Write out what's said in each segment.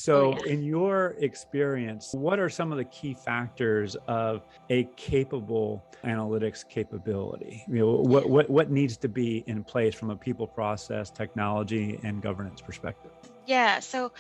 So in your experience, what are some of the key factors of a capable analytics capability? What needs to be in place from a people, process, technology, and governance perspective? Yeah, so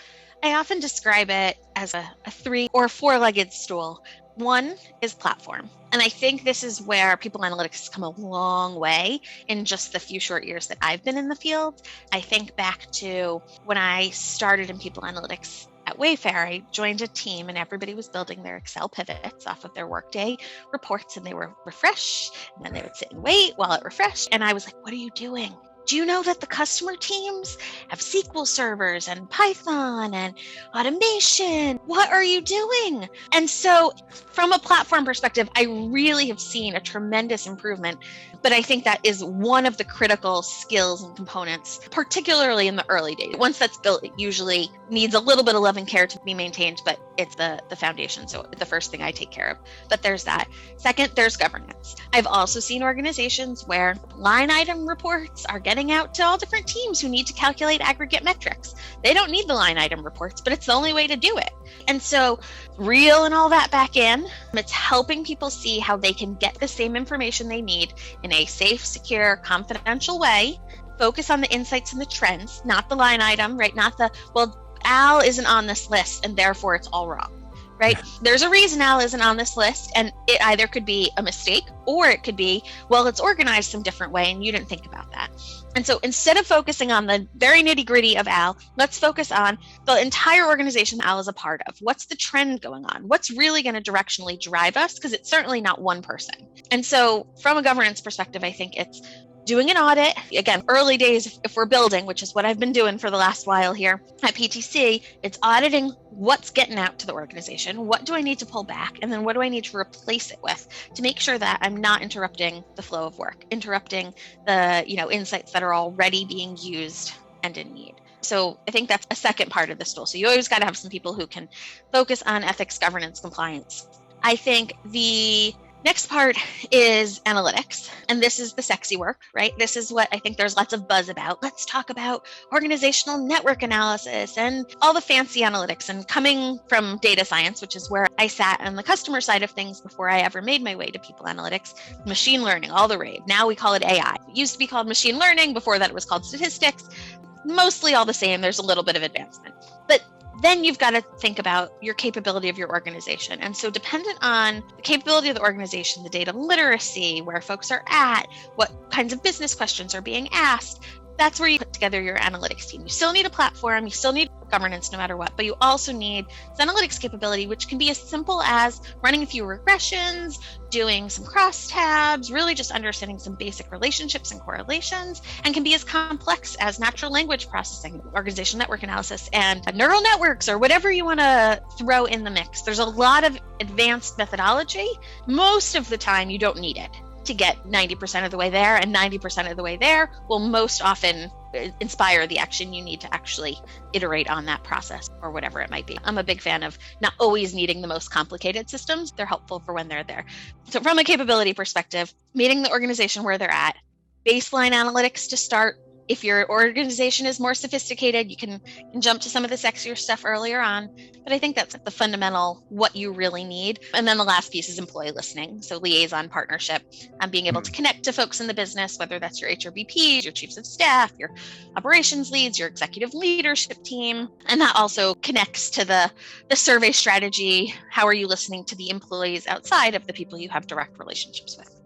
I often describe it as a 3 or 4-legged stool. One is platform. And I think this is where people analytics has come a long way in just the few short years that I've been in the field. I think back to when I started in people analytics at Wayfair. I joined a team and everybody was building their Excel pivots off of their Workday reports, and they were refreshed, and then they would sit and wait while it refreshed. And I was like, what are you doing? Do you know that the customer teams have SQL servers and Python and automation? What are you doing? And so from a platform perspective, I really have seen a tremendous improvement. But I think that is one of the critical skills and components, particularly in the early days. Once that's built, it usually needs a little bit of love and care to be maintained, but it's the foundation. So the first thing I take care of. But there's that. Second, there's governance. I've also seen organizations where line item reports are getting out to all different teams who need to calculate aggregate metrics. They don't need the line item reports, but it's the only way to do it. And so reeling all that back in, it's helping people see how they can get the same information they need in a safe, secure, confidential way, focus on the insights and the trends, not the line item, right? Not the, well, Al isn't on this list and therefore it's all wrong, right? There's a reason Al isn't on this list, and it either could be a mistake or it could be, well, it's organized some different way and you didn't think about that. And so instead of focusing on the very nitty gritty of Al, let's focus on the entire organization Al is a part of. What's the trend going on? What's really going to directionally drive us? Because it's certainly not one person. And so from a governance perspective, I think it's doing an audit. Again, early days, if we're building, which is what I've been doing for the last while here at PTC, it's auditing what's getting out to the organization. What do I need to pull back? And then what do I need to replace it with to make sure that I'm not interrupting the flow of work, interrupting the insights that are already being used and in need. So I think that's a second part of the stool. So you always got to have some people who can focus on ethics, governance, compliance. I think the next part is analytics, and this is the sexy work, right? This is what I think there's lots of buzz about. Let's talk about organizational network analysis and all the fancy analytics. And coming from data science, which is where I sat on the customer side of things before I ever made my way to people analytics, machine learning, all the rage. Now we call it AI. It used to be called machine learning. Before that, it was called statistics. Mostly all the same. There's a little bit of advancement. But then you've got to think about your capability of your organization. And so dependent on the capability of the organization, the data literacy, where folks are at, what kinds of business questions are being asked, that's where you put together your analytics team. You still need a platform, you still need governance no matter what, but you also need this analytics capability, which can be as simple as running a few regressions, doing some crosstabs, really just understanding some basic relationships and correlations, and can be as complex as natural language processing, organizational network analysis, and neural networks, or whatever you want to throw in the mix. There's a lot of advanced methodology. Most of the time, you don't need it to get 90% of the way there, and 90% of the way there will most often inspire the action you need to actually iterate on that process or whatever it might be. I'm a big fan of not always needing the most complicated systems. They're helpful for when they're there. So from a capability perspective, meeting the organization where they're at, baseline analytics to start. If your organization is more sophisticated, you can jump to some of the sexier stuff earlier on. But I think that's the fundamental, what you really need. And then the last piece is employee listening. So liaison partnership, being able to connect to folks in the business, whether that's your HRBPs, your chiefs of staff, your operations leads, your executive leadership team. And that also connects to the survey strategy. How are you listening to the employees outside of the people you have direct relationships with?